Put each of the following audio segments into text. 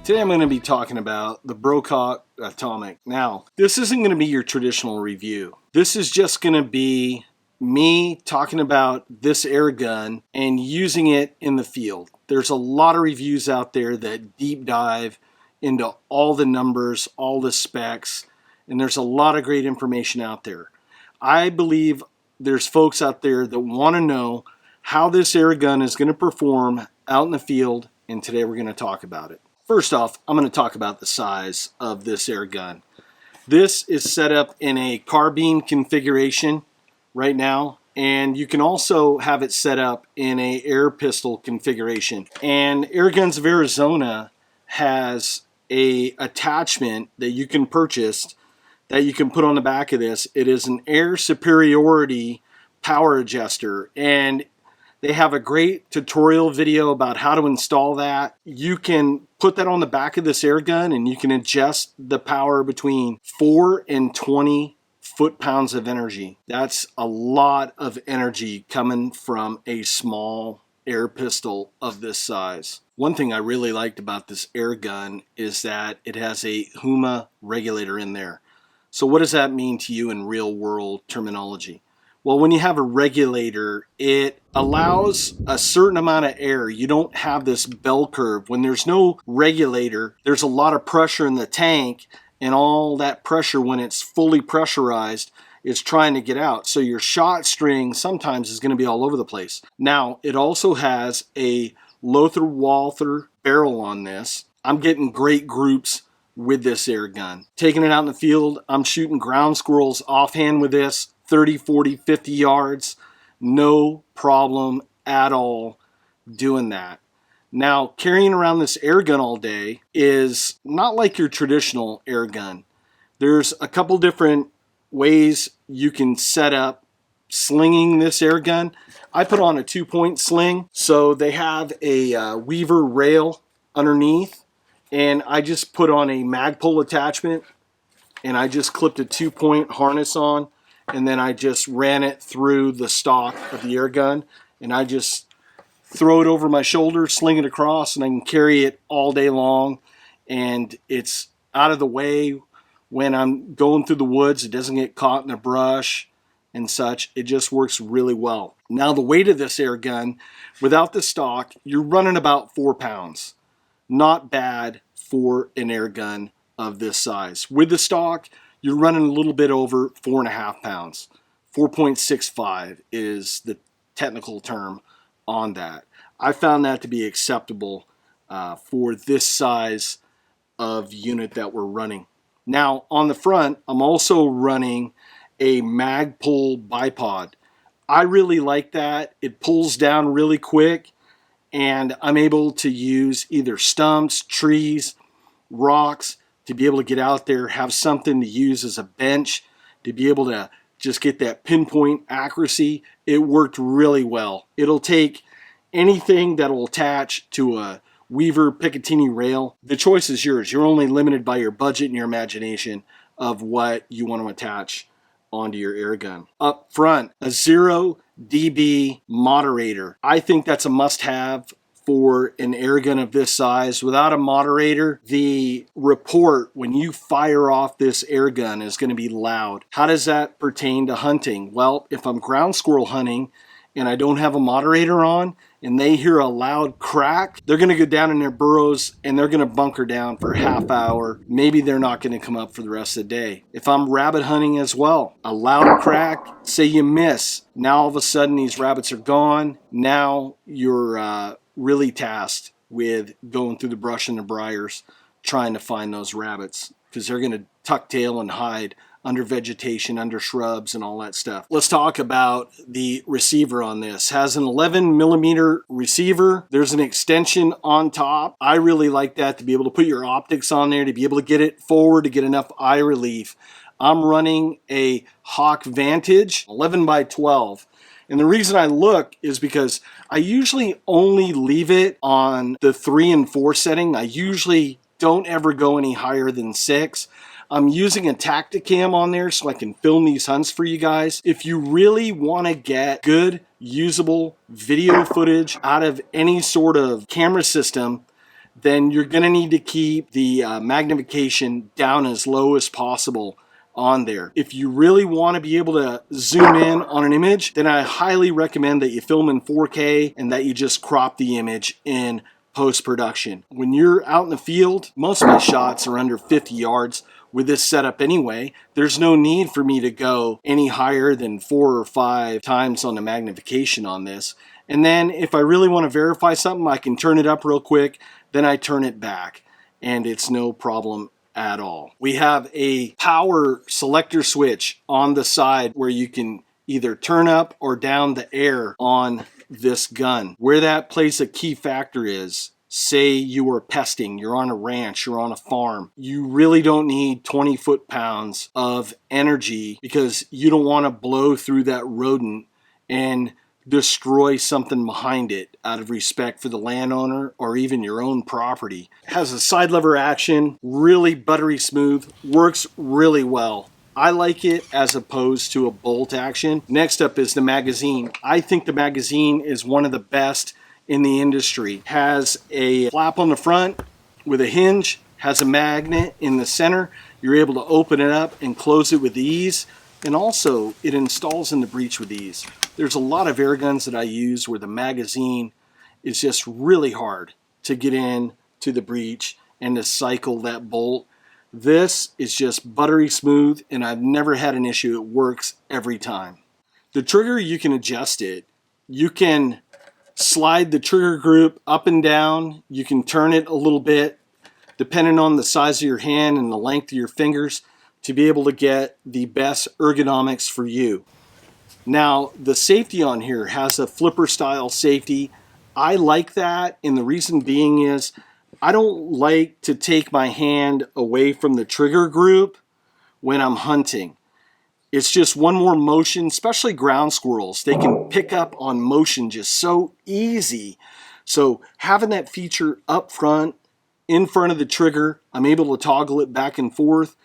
Today I'm going to be talking about the Brocock Atomic. Now, this isn't going to be your traditional review. This is just going to be me talking about this air gun and using it in the field. There's a lot of reviews out there that deep dive into all the numbers, all the specs, and there's a lot of great information out there. I believe there's folks out there that want to know how this air gun is going to perform out in the field, and today we're going to talk about it. First off, I'm going to talk about the size of this air gun. This is set up in a carbine configuration right now, and you can also have it set up in a air pistol configuration. And Air Guns of Arizona has a attachment that you can purchase that you can put on the back of this. It is an air superiority power adjuster, and they have a great tutorial video about how to install that. You can put that on the back of this air gun and you can adjust the power between 4 and 20 foot-pounds of energy. That's a lot of energy coming from a small air pistol of this size. One thing I really liked about this air gun is that it has a HUMA regulator in there. So what does that mean to you in real-world terminology? Well, when you have a regulator, it allows a certain amount of air. You don't have this bell curve. When there's no regulator, there's a lot of pressure in the tank, and all that pressure, when it's fully pressurized, is trying to get out. So your shot string sometimes is going to be all over the place. Now, it also has a Lothar-Walther barrel on this. I'm getting great groups with this air gun. Taking it out in the field, I'm shooting ground squirrels offhand with this. 30, 40, 50 yards, no problem at all doing that. Now, carrying around this air gun all day is not like your traditional air gun. There's a couple different ways you can set up slinging this air gun. I put on a 2-point sling, so they have a Weaver rail underneath, and I just put on a Magpul attachment, and I just clipped a 2-point harness on, and then I just ran it through the stock of the air gun, and I just throw it over my shoulder, sling it across, and I can carry it all day long, and it's out of the way when I'm going through the woods. It doesn't get caught in the brush and such. It just works really well. Now, the weight of this air gun, without the stock, you're running about 4 pounds. Not bad for an air gun of this size. With the stock, you're running a little bit over 4.5 pounds. 4.65 is the technical term on that. I found that to be acceptable for this size of unit that we're running. Now, on the front, I'm also running a Magpul bipod. I really like that. It pulls down really quick, and I'm able to use either stumps, trees, rocks, to be able to get out there, have something to use as a bench, to be able to just get that pinpoint accuracy. It worked really well. It'll take anything that will attach to a Weaver Picatinny rail. The choice is yours. You're only limited by your budget and your imagination of what you want to attach onto your air gun. Up front, a 0 dB moderator. I think that's a must-have for an air gun of this size. Without a moderator, the report when you fire off this air gun is going to be loud. How does that pertain to hunting? Well, if I'm ground squirrel hunting and I don't have a moderator on and they hear a loud crack, they're going to go down in their burrows and they're going to bunker down for a half hour. Maybe they're not going to come up for the rest of the day. If I'm rabbit hunting as well, a loud crack, say you miss, now all of a sudden these rabbits are gone. Now you're really tasked with going through the brush and the briars trying to find those rabbits, because they're going to tuck tail and hide under vegetation, under shrubs, and all that stuff. Let's talk about the receiver on this. Has an 11mm receiver. There's an extension on top. I really like that, to be able to put your optics on there, to be able to get it forward, to get enough eye relief. I'm running a Hawk Vantage 11x12. And the reason I look is because I usually only leave it on the 3 and 4 setting. I usually don't ever go any higher than 6. I'm using a Tacticam on there so I can film these hunts for you guys. If you really want to get good, usable video footage out of any sort of camera system, then you're going to need to keep the magnification down as low as possible on there. If you really want to be able to zoom in on an image, then I highly recommend that you film in 4K and that you just crop the image in post-production. When you're out in the field, most of my shots are under 50 yards with this setup anyway. There's no need for me to go any higher than 4 or 5 times on the magnification on this. And then if I really want to verify something, I can turn it up real quick, then I turn it back, and it's no problem at all. We have a power selector switch on the side where you can either turn up or down the air on this gun. Where that plays a key factor is, say you are pesting, you're on a ranch, you're on a farm. You really don't need 20 foot-pounds of energy because you don't want to blow through that rodent and destroy something behind it out of respect for the landowner or even your own property. It has a side lever action, really buttery smooth, works really well. I like it as opposed to a bolt action. Next up is the magazine. I think the magazine is one of the best in the industry. Has a flap on the front with a hinge, has a magnet in the center. You're able to open it up and close it with ease. And also, it installs in the breech with ease. There's a lot of air guns that I use where the magazine is just really hard to get in to the breech and to cycle that bolt. This is just buttery smooth, and I've never had an issue. It works every time. The trigger, you can adjust it. You can slide the trigger group up and down. You can turn it a little bit depending on the size of your hand and the length of your fingers to be able to get the best ergonomics for you. Now, the safety on here has a flipper style safety. I like that, and the reason being is I don't like to take my hand away from the trigger group when I'm hunting. It's just one more motion, especially ground squirrels. They can pick up on motion just so easy. So having that feature up front, in front of the trigger, I'm able to toggle it back and forth.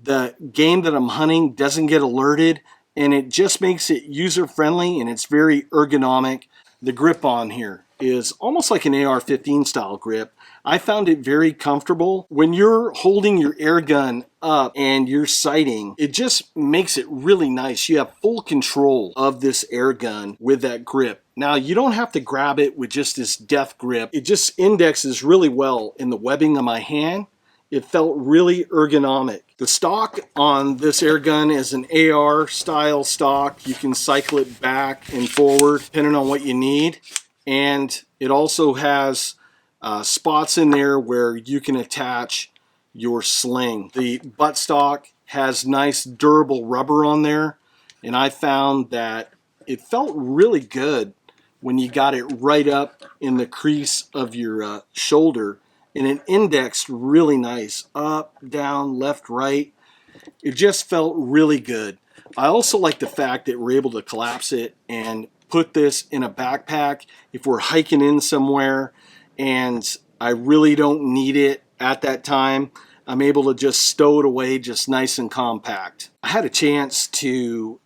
The game that I'm hunting doesn't get alerted, and it just makes it user-friendly, and it's very ergonomic. The grip on here is almost like an AR-15 style grip. I found it very comfortable. When you're holding your air gun up and you're sighting, it just makes it really nice. You have full control of this air gun with that grip. Now, you don't have to grab it with just this death grip. It just indexes really well in the webbing of my hand. It felt really ergonomic. The stock on this air gun is an AR style stock. You can cycle it back and forward depending on what you need. And it also has spots in there where you can attach your sling. The buttstock has nice durable rubber on there, and I found that it felt really good when you got it right up in the crease of your shoulder, and it indexed really nice, up, down, left, right. It just felt really good. I also like the fact that we're able to collapse it and put this in a backpack if we're hiking in somewhere and I really don't need it at that time. I'm able to just stow it away just nice and compact. I had a chance to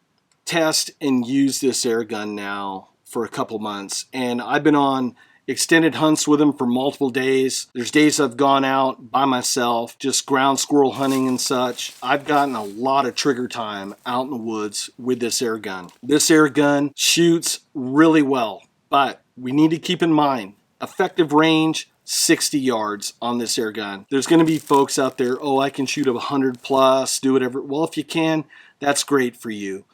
test and use this air gun now for a couple months, and I've been on extended hunts with them for multiple days. There's days I've gone out by myself, just ground squirrel hunting and such. I've gotten a lot of trigger time out in the woods with this air gun. This air gun shoots really well, but we need to keep in mind, effective range, 60 yards on this air gun. There's going to be folks out there, oh, I can shoot 100 plus, do whatever. Well, if you can, that's great for you.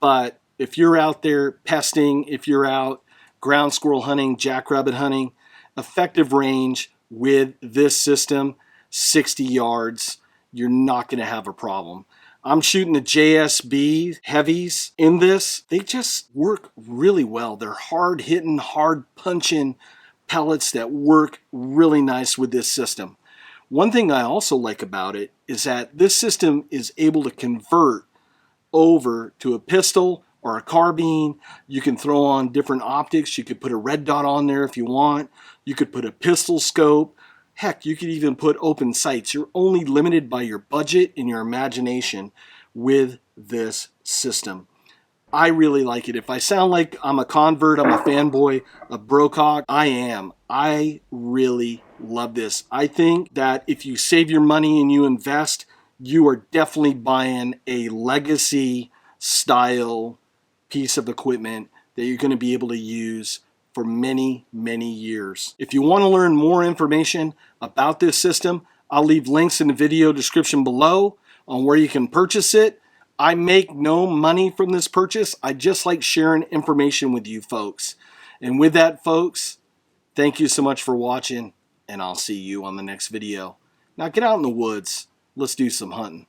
But if you're out there pesting, if you're out ground squirrel hunting, jackrabbit hunting, effective range with this system, 60 yards, you're not going to have a problem. I'm shooting the JSB heavies in this. They just work really well. They're hard hitting, hard punching pellets that work really nice with this system. One thing I also like about it is that this system is able to convert over to a pistol or a carbine. You can throw on different optics. You could put a red dot on there if you want. You could put a pistol scope. Heck, you could even put open sights. You're only limited by your budget and your imagination with this system. I really like it. If I sound like I'm a convert, I'm a fanboy of Brocock, I am. I really love this. I think that if you save your money and you invest, you are definitely buying a legacy style piece of equipment that you're going to be able to use for many, many years. If you want to learn more information about this system, I'll leave links in the video description below on where you can purchase it. I make no money from this purchase. I just like sharing information with you folks. And with that, folks, thank you so much for watching, and I'll see you on the next video. Now get out in the woods. Let's do some hunting.